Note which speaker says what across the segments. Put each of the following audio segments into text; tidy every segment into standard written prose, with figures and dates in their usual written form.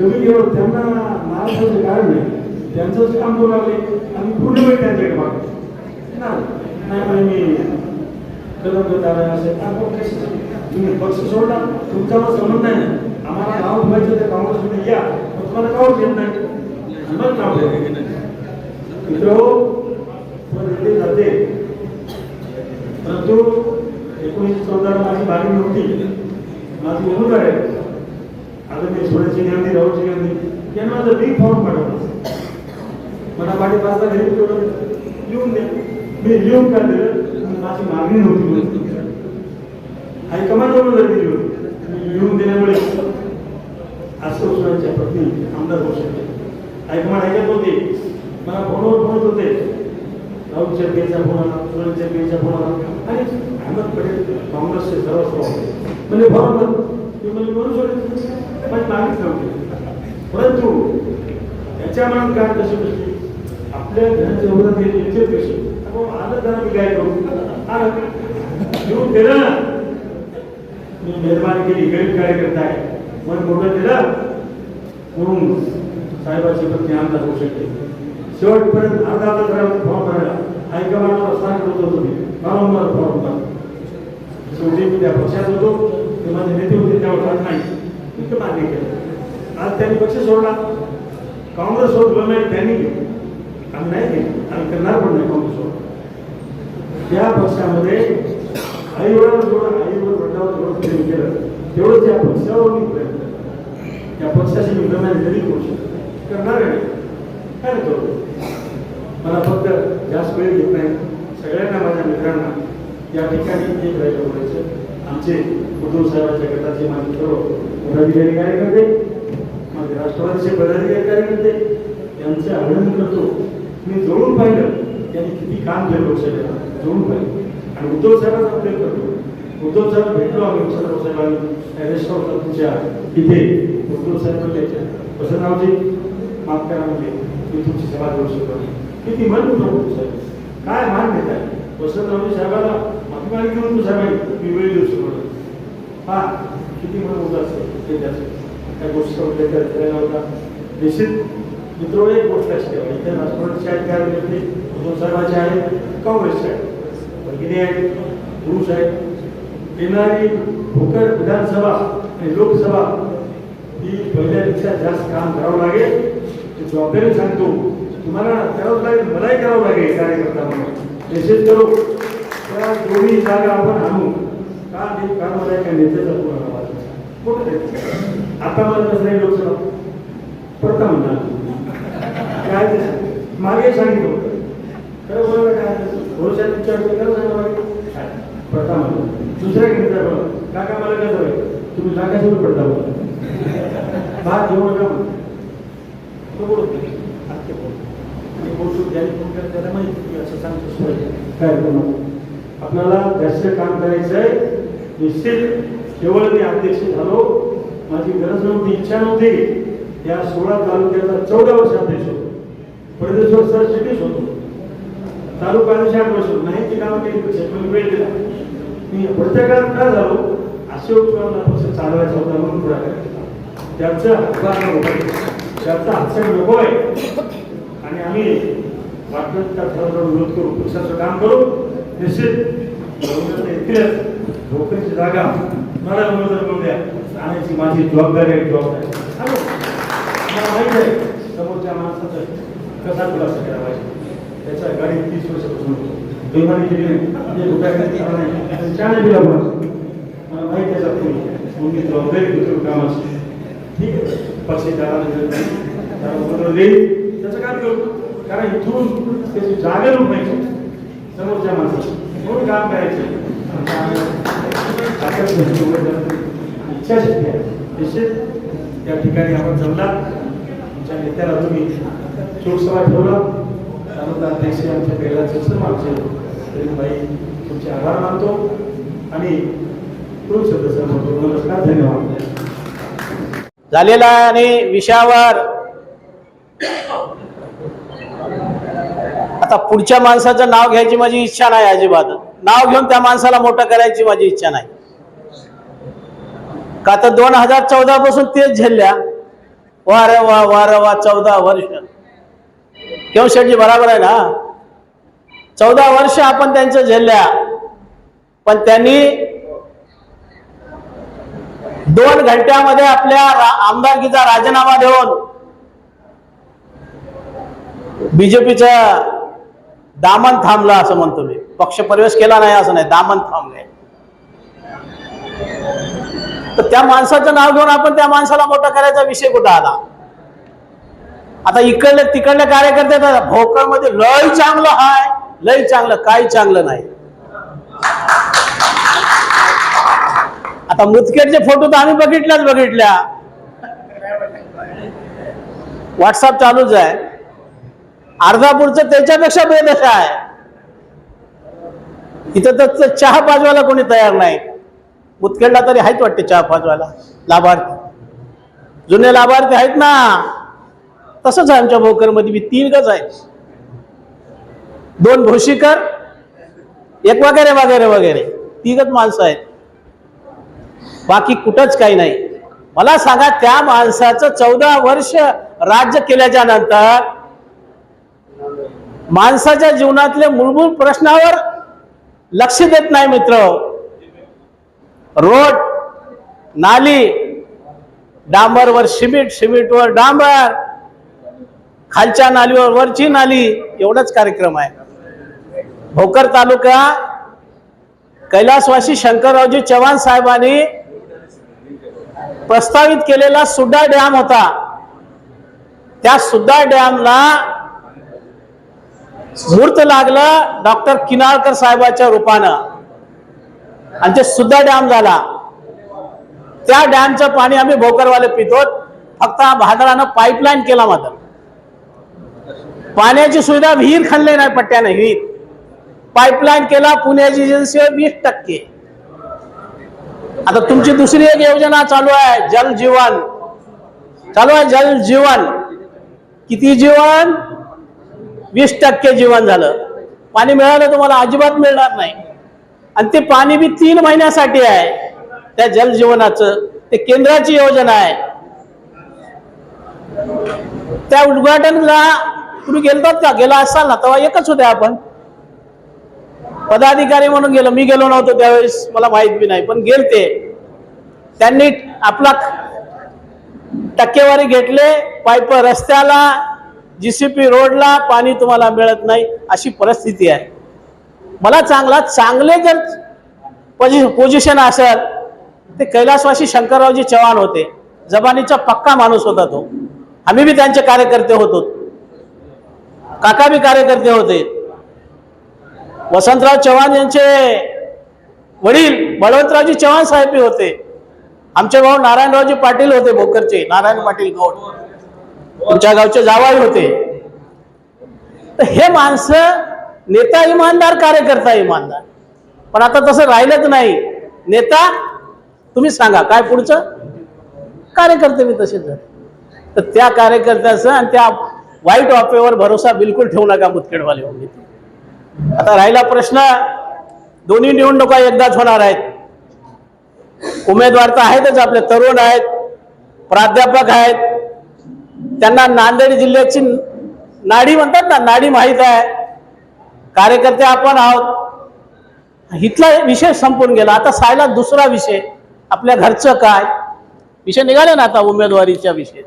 Speaker 1: तुम्ही केवळ त्यांना महाराष्ट्राचं कारण नाही, त्यांचंच काम करू लागले आणि पूर्ण वेळ त्यांच्याकडे मागतो नाही मी कदम करत आला असेल तुम्ही पक्ष सोडला, तुमचा मला संबंध नाही ना, आम्हाला नाव ठेवायचं त्या काँग्रेसमध्ये या, तुम्हाला नाव घेत नाही मग नाव मित्र जाते. परंतु 1914 माझी बारी नव्हती, माझी उमेदवार आहे आदरणीय सोळाची गांधी, राहुलची गांधी यांना माझं बी फॉर्म पाठवलं, मला पाठी पाचला घरी लिहून द्या. मी लिहून का दिलं, माझी मागणी नव्हती, हायकमांडवरून जर दिली होती, मी लिहून दिल्यामुळे आशा सोळांच्या पत्नी आमदार होऊ शकते. हायकमांड ऐकत होते, मला फोनवर बोलत होते, राहुल चेपीचा फोन आला, सुनील चेपीचा फोन आला आणि अहमद पटेल काँग्रेसचे सर्वस्व होते म्हणजे बरोबर मी म्हणजे म्हणून सोडले माझी मागणीच नव्हती. परंतु त्याच्या मनात काय कशी बसली, आपल्या घराच्या एवढं इज्जत कशी आलं जरा मी काय करू घेऊन दिलं ना, मी मेहरबानी केली, गरीब कार्यकर्ता आहे मन मोठं दिलं म्हणून साहेबाची पत्नी आमदार होऊ शकते. शेवटपर्यंत अर्धा फॉर्म भरायला हायकमांडला सांगत होतो मी वारंवार फॉर्म भरा. शेवटी मी त्या पक्षात होतो, ते माझे नेते होते त्यावर राहत नाही, इतकं मान्य केलं. आज त्यांनी पक्ष सोडला, काँग्रेस सोडलं नाही त्यांनी घेतलं, आम्ही नाही घेतलं, आम्ही करणार पण नाही काँग्रेस सोडलं. त्या पक्षामध्ये आईवडिलांवर जेवढं वडिलांवर जेवढं प्रेम केलं तेवढं त्या पक्षावर मी प्रयत्न केला, त्या पक्षाशी मी प्रमाणे जरी करू शकतो, करणार आहे काय करू. मला फक्त जास्त वेळ घेत नाही, सगळ्यांना माझ्या मित्रांना या ठिकाणी एक राहिलं बोलायचं. आमचे उद्धव साहेबांच्या गटाचे माझे सर्व पदाधिकारी कार्यकर्ते, माझे राष्ट्रवादीचे पदाधिकारी कार्यकर्ते यांचे अभिनंदन करतो. मी जवळून पाहिलं त्यांनी किती काम केलं लोकसभेला, जवळून पाहिलं आणि उद्धव साहेबांचा प्रेम करतो. उद्धव साहेब भेटलो आम्ही उद्धव साहेबांनी रेस्टॉरंट तुमच्या इथे. उद्धव साहेब म्हणजे वसंतरावजी माफ करा म्हणजे मी तुमची सेवा करू शकतो, किती मन उद्धव साहेब काय मान देत आहे. वसंतरावजी साहेबाला माफी मागितली म्हणून साहेबांनी मी वेळ देऊ शकतो, हा किती मन उदास असेल ते त्याचं त्या गोष्टी करायला होता. निश्चित मित्र एक गोष्ट असते इथे राष्ट्रवादीचे आहेत काय व्यक्ती, उद्धव साहेबांचे आहेत, काँग्रेसचे आहेत, भगिनी आहेत, पुरुष आहेत. येणारी भोकर विधानसभा आणि लोकसभा ही पहिल्यापेक्षा जास्त काम करावं लागेल. जबाबदारी सांगतो तुम्हाला करावं लागेल, मलाही करावं लागेल कार्यकर्ता म्हणून निश्चित करू. त्या दोन्ही जागा आपण आणू का ते कारण मला एका नेत्याचा पूर्ण मोठं आता मला कसं नाही लोकसभा प्रथा म्हणणार काय मागे सांगितलं होतं खरं बोलायला काय भविष्यात विचार खरं सांगा प्रथा म्हणून दुसऱ्या घेतला काका मला काय झालं तुम्ही जागासोबत पडता बोला भात घेऊ नका तो बोलत नाही आणि बोलतो ज्याने फोन करत त्याला माहिती असं सांगतो काय आपल्याला जास्त काम करायचं आहे. निश्चित केवळ मी अध्यक्ष झालो, माझी गरज नव्हती, इच्छा नव्हती. या 16 तालुक्याचा 14 वर्ष अध्यक्ष होतो, प्रदेशवर सरचिटणीस होतो, तालुका 8 वर्ष नाही ती कामं केली, वेळ दिला. मी प्रत्येकात काय झालो असे उपक्रमाला पक्ष चालवायचा होता म्हणून पुढे त्याचा त्याचा हातचा नको आहे आणि आम्ही वाटत त्या ठरावाला विरोध करू, पक्षाचं काम करू. निश्चित येतीलच नोकरीची जागा मला उमेदवार करून द्या, आणायची माझी जबाबदारी आहे. मला माहिती आहे समोरच्या माणसाचा कसा खुलासा केला पाहिजे, त्याच्या गाडी 30 वर्षापासून बेमारी केली नाही, रुपया नाही छान दिला मला माहिती आहे तुम्ही जबाबदारी घेतो कामाची. ठीक आहे पक्ष त्याला उमेदवार देईल त्याचं काम करू, कारण इथून त्याची जागा पाहिजे समोरच्या माणसाची म्हणून काम करायचं. इच्छाशक्ती आहे निश्चित त्या ठिकाणी आपण जमला. तुमच्या नेत्याला तुम्ही शोकसभा ठेवला, त्यानंतर अध्यक्ष आमच्या पहिल्याचे सर्व आमचे भाई तुमचे आभार मानतो आणि दोन शब्द सांगतो. नमस्कार, धन्यवाद.
Speaker 2: झालेला आणि विषयावर आता पुढच्या माणसाचं नाव घ्यायची माझी इच्छा नाही, अजिबात नाव घेऊन त्या माणसाला मोठं करायची माझी इच्छा नाही. का तर 2014 पासून तेच झेलल्या वा रे वा, वा रे वा, 14 वर्ष. क्यों शेठजी, बराबर आहे ना? 14 वर्ष आपण त्यांचं झेलल्या, पण त्यांनी 2 घंट्यामध्ये आपल्या आमदारकीचा राजीनामा देऊन बीजेपीचा दामन थांबला असं म्हणतो मी. पक्ष प्रवेश केला नाही असं नाही, दामन थांबले. तर त्या माणसाचं नाव घेऊन आपण त्या माणसाला मोठा करायचा विषय कुठं आला? आता इकडले तिकडले कार्यकर्ते भोकरमध्ये लय चांगलं हाय, लय चांगलं, काही चांगलं नाही. आता मुदखेडचे फोटो तर आम्ही बघितल्या, व्हॉट्सअप चालूच आहे. अर्धापूरचं त्याच्यापेक्षा बेदशा आहे. इथं तर चहा पाजवायला कोणी तयार नाही. मुदखेडला तरी आहेत वाटते चहा पाजवायला लाभार्थी, जुने लाभार्थी आहेत ना. तसंच आहे आमच्या भोकरमध्ये 3 आहेत, 2 भोशीकर, 1 वगैरे वगैरे वगैरे, 3 माणसं आहेत, बाकी कुठंच काही नाही. मला सांगा, त्या माणसाचं 14 वर्ष राज्य केल्याच्या नंतर माणसाच्या जीवनातले मूलभूत प्रश्नावर लक्ष देत नाही मित्र. रोड, नाली, डांबरवर सिमेंट, सिमेंटवर डांबर, खालच्या नालीवर वरची नाली, एवढाच कार्यक्रम आहे. भोकर तालुका कैलासवासी शंकररावजी चव्हाण साहेबांनी प्रस्तावित केलेला सुद्धा डॅम होता. त्या सुद्धा डॅमला मुहूर्त लागलं डॉक्टर किनाळकर साहेबाच्या रूपानं, आणि ते सुद्धा डॅम झाला. त्या डॅमचं पाणी आम्ही भोकरवाले पितो. फक्त भादरानं पाईपलाईन केला, मात्र पाण्याची सुविधा, विहीर खणले नाही पट्ट्याने, विहीर पाईपलाईन केला. पुण्याची एजन्सी 20%. आता तुमची दुसरी एक योजना चालू आहे, जल जीवन चालू आहे. जल जीवन किती जीवन? 20% जीवन झालं. पाणी मिळालं तुम्हाला अजिबात मिळणार नाही. आणि ते पाणी बी 3 महिन्यासाठी आहे. त्या जल जीवनाचं ते केंद्राची योजना आहे. त्या उद्घाटनला तुम्ही गेलतात का? गेला असाल ना, तेव्हा एकच होते आपण, पदाधिकारी म्हणून गेलो. मी गेलो नव्हतो त्यावेळेस, मला माहित बी नाही, पण गेलते. त्यांनी आपला टक्केवारी घेतले. पाईप रस्त्याला, जीसीपी रोडला पाणी तुम्हाला मिळत नाही, अशी परिस्थिती आहे. मला चांगले जर पोझिशन असेल, ते कैलासवासी शंकररावजी चव्हाण होते. जबानीचा पक्का माणूस होता तो. आम्ही बी त्यांचे कार्यकर्ते होतो, काका बी कार्यकर्ते होते. वसंतराव चव्हाण यांचे वडील बळवंतरावजी चव्हाण साहेब बी होते. आमचे भाऊ नारायणरावजी पाटील होते, भोकरचे नारायण पाटील गौड, तुमच्या गावचे जावाई होते. तर हे माणसं नेता इमानदार, कार्यकर्ता इमानदार. पण आता तसं राहिलंच नाही. नेता तुम्ही सांगा काय पुढचं, कार्यकर्ते बी तसेच झाले. तर त्या कार्यकर्त्याचं आणि त्या वाईट वापेवर भरोसा बिलकुल ठेवू नका मुदखेडवाले. आता राहिला प्रश्न, दोन्ही निवडणुका एकदाच होणार आहेत. उमेदवार तर आहेतच, आपले तरुण आहेत, प्राध्यापक आहेत, त्यांना नांदेड जिल्ह्याची नाडी म्हणतात ना, नाडी माहीत आहे. कार्यकर्ते आपण आहोत. इथला विषय संपून गेला. आता सायला दुसरा विषय, आपल्या घरचं काय विषय निघाले ना आता उमेदवारीच्या विषय.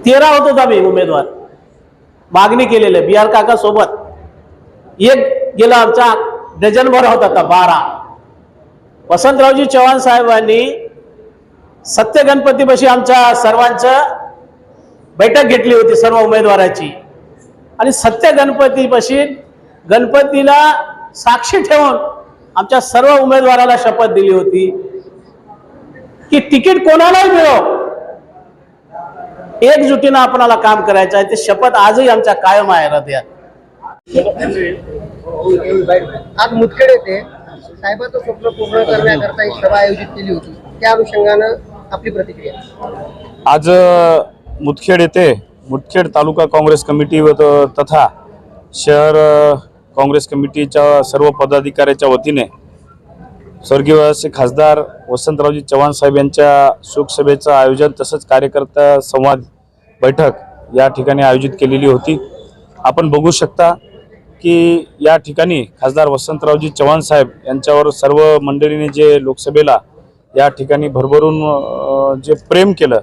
Speaker 2: 13 होतो आम्ही उमेदवार, मागणी केलेले बी आर काका सोबत. एक गेला आमचा डझनभर होता, 12. वसंतरावजी चव्हाण साहेबांनी सत्य गणपतीपाशी आमच्या सर्वांचं बैठक घेतली होती, सर्व उमेदवाराची. आणि सत्य गणपतीपाशी गणपतीला साक्षी ठेवून आमच्या सर्व उमेदवाराला शपथ दिली होती की तिकीट कोणालाही मिळो, एकजुटीनं आपणाला काम करायचं आहे. ते शपथ आजही आमच्या कायम आहे हृदयात.
Speaker 3: आज मुदखेड येथे साहेबांचं स्वप्न पूर्ण करण्याकरता एक सभा आयोजित केली होती, त्या अनुषंगानं आपली प्रतिक्रिया.
Speaker 4: आज मुदखेड येथे मुदखेड तालुका काँग्रेस कमिटी व तथा शहर काँग्रेस कमिटीच्या सर्व पदाधिकाऱ्याच्या वतीने स्वर्गीय असे खासदार वसंतरावजी चव्हाण साहेब यांच्या शोकसभेचं आयोजन तसंच कार्यकर्ता संवाद बैठक या ठिकाणी आयोजित केलेली होती। आपण बघू शकता की या ठिकाणी खासदार वसंतरावजी चव्हाण साहेब यांच्यावर सर्व मंडळीने जे लोकसभेला या ठिकाणी भरभरून जे प्रेम केलं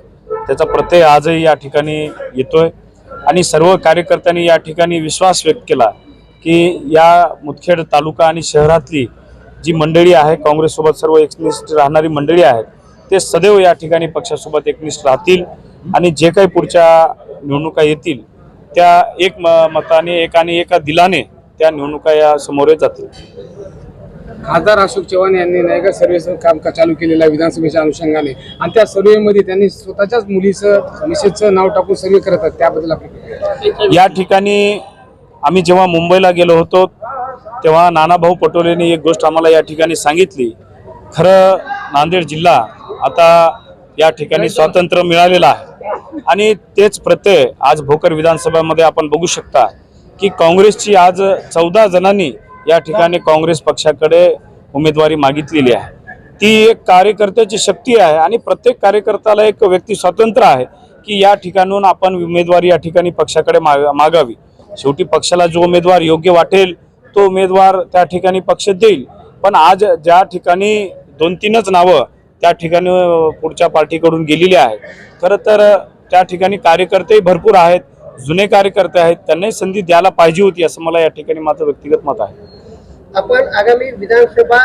Speaker 4: त्याचा प्रत्यय आजही या ठिकाणी येतोय आणि सर्व कार्यकर्त्यांनी या ठिकाणी विश्वास व्यक्त केला की या मुदखेड तालुका आणि शहरातली जी मंडळी आहे काँग्रेससोबत सर्व एकनिष्ठ राहणारी मंडळी आहेत ते सदैव या ठिकाणी पक्षासोबत एकनिष्ठ राहतील आणि जे काही पुढच्या निवडणुका येतील त्या एक मताने एका दिलाने त्या निवडणुका या समोर जातील।
Speaker 5: खासदार अशोक चव्हाण यांनी नाही का सर्वेचं काम चालू केलेलं आहे विधानसभेच्या अनुषंगाने आणि त्या सर्वेमध्ये त्यांनी स्वतःच्याच मुलीचं मिसेसचं नाव टाकून सर्वे करत आहेत त्याबद्दल आपली
Speaker 4: या ठिकाणी आम्ही जेव्हा मुंबईला गेलो होतो तेव्हा नानाभाऊ पटोलेंनी एक गोष्ट आम्हाला या ठिकाणी सांगितली। खरं नांदेड जिल्हा आता या ठिकाणी स्वातंत्र्य मिळालेलं आहे आणि तेच प्रत्यय आज भोकर विधानसभेमध्ये आपण बघू शकता की काँग्रेसची आज 14 जणांनी या ठिकाणी काँग्रेस पक्षाकडे उमेदवारी मागितलेली आहे। ती एक कार्यकर्त्याची शक्ती आहे आणि प्रत्येक कार्यकर्त्याला एक व्यक्ती स्वातंत्र्य आहे की या ठिकाणून आपण उमेदवारी या ठिकाणी पक्षाकडे मागावी। शेवटी पक्षाला जो उमेदवार योग्य वाटेल तो उमेदवार त्या ठिकाणी पक्ष देईल। पण आज ज्या ठिकाणी 2-3च नावं त्या ठिकाणी पुढच्या पार्टीकडून गेलेली आहेत खरं तर त्या ठिकाणी कार्यकर्तेही भरपूर आहेत, जुने कार्यकर्ते आहेत, त्यांनाही संधी द्यायला पाहिजे होती असं मला या ठिकाणी माझं व्यक्तिगत मत आहे।
Speaker 3: आपण आगामी विधानसभा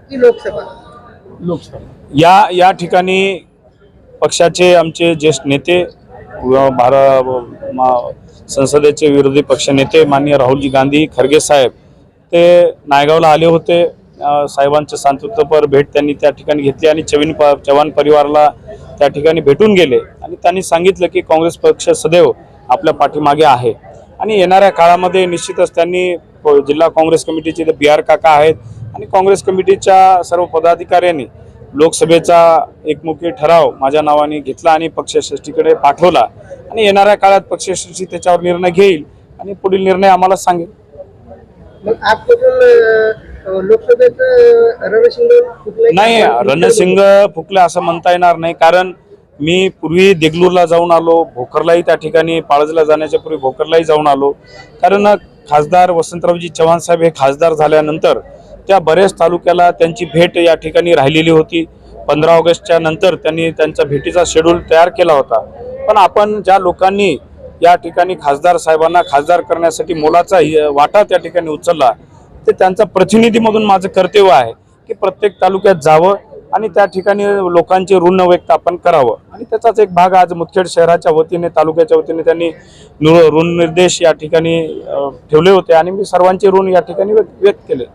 Speaker 3: की लोकसभा
Speaker 4: या ठिकाणी पक्षाचे आमचे ज्येष्ठ नेते संसदेचे विरोधी पक्षनेते माननीय राहुलजी गांधी खरगे साहेब ते नायगावला आले होते। साहेबांच्या सांत्वनपर भेट त्यांनी त्या ठिकाणी घेतली आणि चव्हाण परिवाराला त्या ठिकाणी भेटून गेले आणि त्यांनी सांगितलं की काँग्रेस पक्ष सदैव आपल्या पाठीमागे आहे आणि येणाऱ्या काळामध्ये निश्चितच त्यांनी जिल्हा काँग्रेस कमिटीचे BR काका आहेत आणि काँग्रेस कमिटीच्या सर्व पदाधिकाऱ्यांनी लोकसभेचा एकमुखी ठराव माझ्या नावाने घेतला आणि पक्षश्रेष्ठीकडे पाठवला आणि येणाऱ्या काळात पक्षश्रेष्ठी त्याच्यावर निर्णय घेईल आणि पुढील निर्णय आम्हाला सांगेल।
Speaker 3: मग आजपासून लोकसभेचं रणशिंग
Speaker 4: नाही, रणशिंग फुकले असं म्हणता येणार नाही कारण मी पूर्वी देगलूरला जाऊन आलो, भोकरलाही त्या ठिकाणी पाळजला जाण्याच्या पूर्वी भोकरलाही जाऊन आलो कारण खासदार वसंतरावजी चव्हाण साहेब हे खासदार झाल्यानंतर त्या बऱ्याच तालुक्याला त्यांची भेट या ठिकाणी राहिलेली होती। 15 ऑगस्टच्या नंतर त्यांनी त्यांच्या भेटीचा शेड्यूल तयार केला होता। पण आपण ज्या लोकांनी या ठिकाणी खासदार साहेबांना खासदार करण्यासाठी मोलाचा वाटा त्या ठिकाणी उचलला ते त्यांचा प्रतिनिधी म्हणून माझं कर्तव्य आहे की प्रत्येक तालुक्यात जावं आणि त्या ठिकाणी लोकांचे ऋण व्यक्त आपण करावं आणि त्याचाच एक भाग आज मुदखेड शहराच्या वतीने तालुक्याच्या वतीने त्यांनी ऋण निर्देश या ठिकाणी ठेवले होते आणि मी सर्वांचे ऋण या ठिकाणी व्यक्त केले।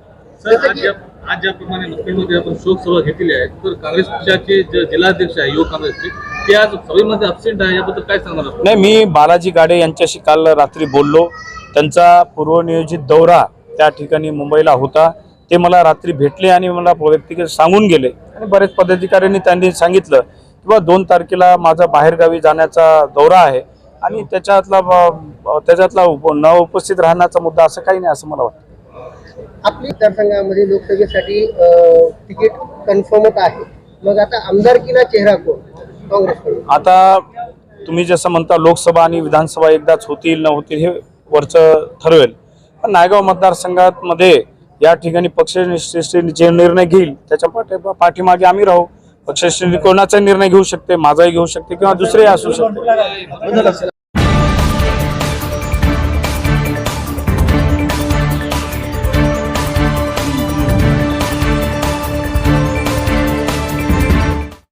Speaker 6: आज ज्याप्रमाणे मुदखेडमध्ये आपण शोकसभा घेतली आहे तर काँग्रेस पक्षाचे जिल्हाध्यक्ष आहे युवक काँग्रेसचे ते आज सभेमध्ये अब्सेंट आहे, याबद्दल काय सांगणार?
Speaker 4: नाही, मी बालाजी गाडे यांच्याशी काल रात्री बोललो। त्यांचा पूर्वनियोजित दौरा त्या ठिकाणी मुंबईला होता, ते मला रात्री भेटले आणि मला व्यक्तिगत सांगून गेले आणि बरेच पदाधिकाऱ्यांनी त्यांनी सांगितलं किंवा 2 तारखेला माझा बाहेरगावी जाण्याचा दौरा आहे आणि त्याच्यातला न उपस्थित राहण्याचा मुद्दा असं काही नाही असं मला वाटतं।
Speaker 3: आपली मतदारसंघामध्ये लोकसभेसाठी तिकीट कन्फर्मच आहे, मग आता आमदारकीला चेहरा कोण काँग्रेसकडून? आता
Speaker 4: तुम्ही जसं म्हणता लोकसभा आणि विधानसभा एकदाच होतील न होतील हे वरचं ठरवेल, पण नायगाव मतदारसंघामध्ये या ठिकाणी पक्षश्रेष्ठी जे निर्णय घेईल त्याच्या पाठीमागे आम्ही राहू। पक्षश्रेष्ठी कोणाचा निर्णय घेऊ शकते, माझाही घेऊ शकते किंवा दुसरेही असू शकते।